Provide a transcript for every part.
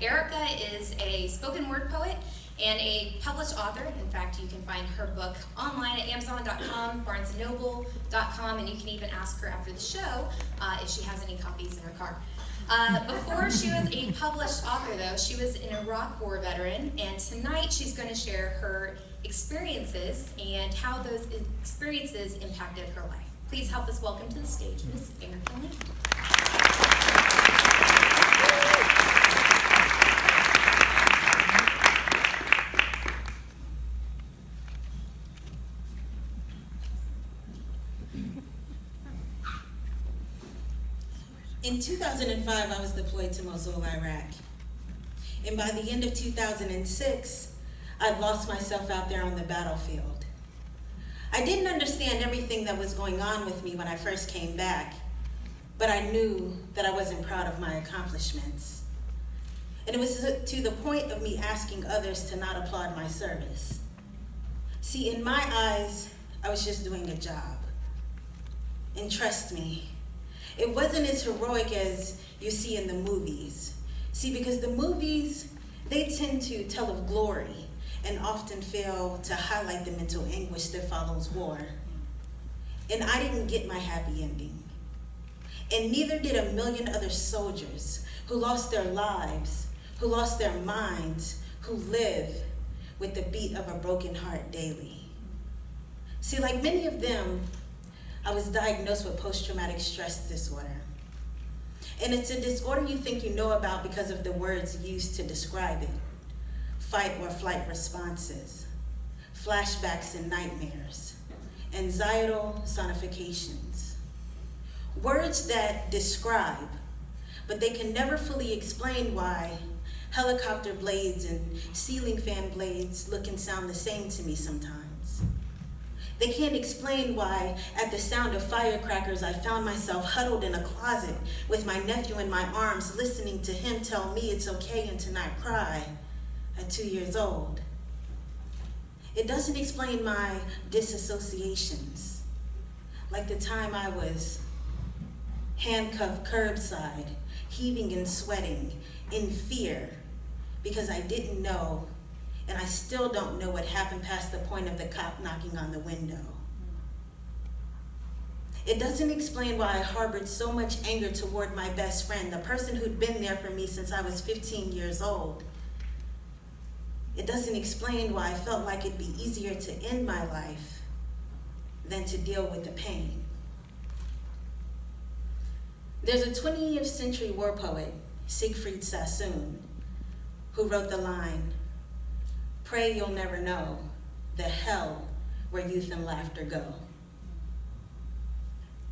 Erika is a spoken word poet and a published author. In fact, you can find her book online at Amazon.com, BarnesandNoble.com, and you can even ask her after the show if she has any copies in her car. Before she was a published author, though, she was an Iraq War veteran, and tonight she's going to share her experiences and how those experiences impacted her life. Please help us welcome to the stage Miss Erika Land. In 2005, I was deployed to Mosul, Iraq. And by the end of 2006, I'd lost myself out there on the battlefield. I didn't understand everything that was going on with me when I first came back, but I knew that I wasn't proud of my accomplishments. And it was to the point of me asking others to not applaud my service. See, in my eyes, I was just doing a job. And trust me, it wasn't as heroic as you see in the movies. See, because the movies, they tend to tell of glory and often fail to highlight the mental anguish that follows war. And I didn't get my happy ending. And neither did a million other soldiers who lost their lives, who lost their minds, who live with the beat of a broken heart daily. See, like many of them, I was diagnosed with post-traumatic stress disorder. And it's a disorder you think you know about because of the words used to describe it. Fight or flight responses, flashbacks and nightmares, anxietal sonifications. Words that describe, but they can never fully explain why helicopter blades and ceiling fan blades look and sound the same to me sometimes. They can't explain why, at the sound of firecrackers, I found myself huddled in a closet with my nephew in my arms, listening to him tell me it's okay and to not cry at 2 years old. It doesn't explain my disassociations, like the time I was handcuffed curbside, heaving and sweating in fear because I didn't know, and I still don't know what happened past the point of the cop knocking on the window. It doesn't explain why I harbored so much anger toward my best friend, the person who'd been there for me since I was 15 years old. It doesn't explain why I felt like it'd be easier to end my life than to deal with the pain. There's a 20th century war poet, Siegfried Sassoon, who wrote the line, "Pray you'll never know the hell where youth and laughter go."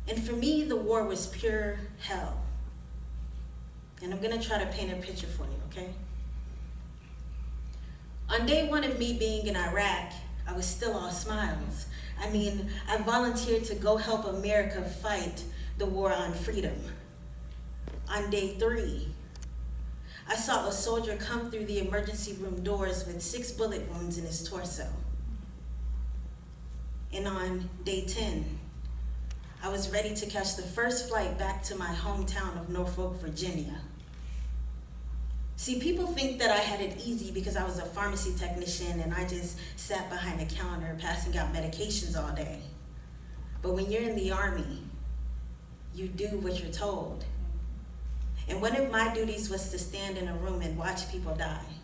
And for me, the war was pure hell. And I'm gonna try to paint a picture for you, okay? On day one of me being in Iraq, I was still all smiles. I mean, I volunteered to go help America fight the war on freedom. On day 3, I saw a soldier come through the emergency room doors with 6 bullet wounds in his torso. And on day 10, I was ready to catch the first flight back to my hometown of Norfolk, Virginia. See, people think that I had it easy because I was a pharmacy technician and I just sat behind a counter passing out medications all day. But when you're in the Army, you do what you're told. And one of my duties was to stand in a room and watch people die.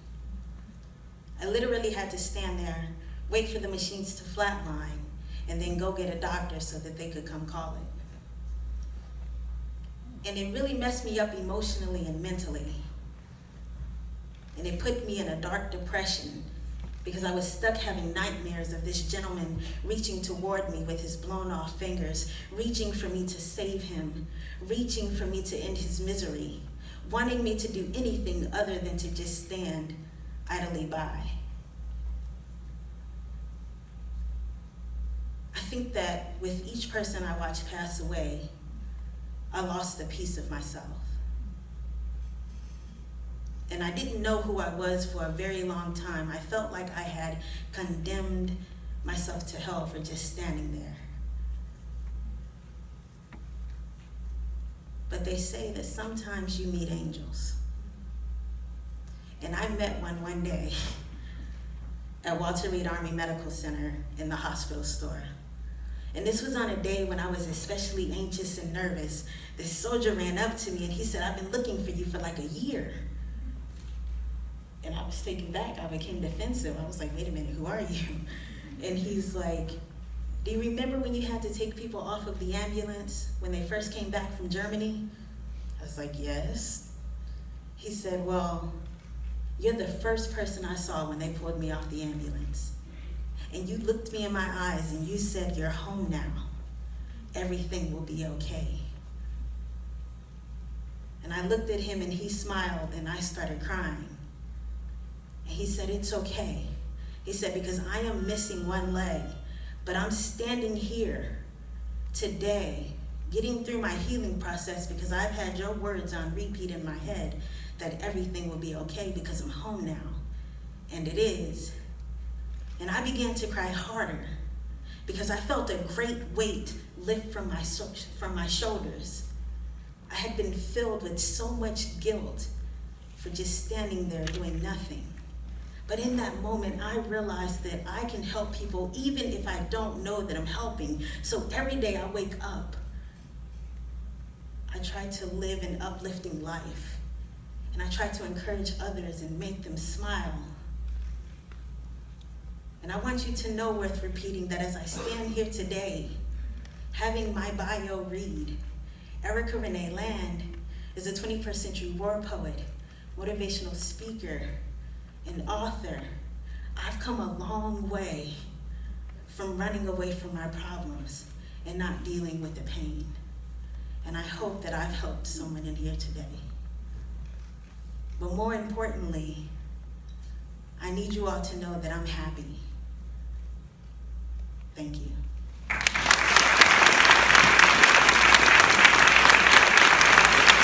I literally had to stand there, wait for the machines to flatline, and then go get a doctor so that they could come call it. And it really messed me up emotionally and mentally. And it put me in a dark depression because I was stuck having nightmares of this gentleman reaching toward me with his blown off fingers, reaching for me to save him, reaching for me to end his misery, wanting me to do anything other than to just stand idly by. I think that with each person I watched pass away, I lost a piece of myself. And I didn't know who I was for a very long time. I felt like I had condemned myself to hell for just standing there. But they say that sometimes you meet angels. And I met one day at Walter Reed Army Medical Center in the hospital store. And this was on a day when I was especially anxious and nervous. This soldier ran up to me and he said, "I've been looking for you for like a year." And I was taken back. I became defensive. I was like, "Wait a minute, who are you?" And he's like, "Do you remember when you had to take people off of the ambulance when they first came back from Germany?" I was like, "Yes." He said, "Well, you're the first person I saw when they pulled me off the ambulance. And you looked me in my eyes and you said, 'You're home now. Everything will be okay.'" And I looked at him and he smiled and I started crying. And he said, "It's okay." He said, "Because I am missing one leg, but I'm standing here today, getting through my healing process because I've had your words on repeat in my head that everything will be okay because I'm home now." And it is. And I began to cry harder because I felt a great weight lift from my shoulders. I had been filled with so much guilt for just standing there doing nothing. But in that moment, I realized that I can help people even if I don't know that I'm helping. So every day I wake up, I try to live an uplifting life. And I try to encourage others and make them smile. And I want you to know, worth repeating, that as I stand here today, having my bio read, Erika Renee Land is a 21st century war poet, motivational speaker, and author. I've come a long way from running away from my problems and not dealing with the pain. And I hope that I've helped someone in here today. But more importantly, I need you all to know that I'm happy. Thank you.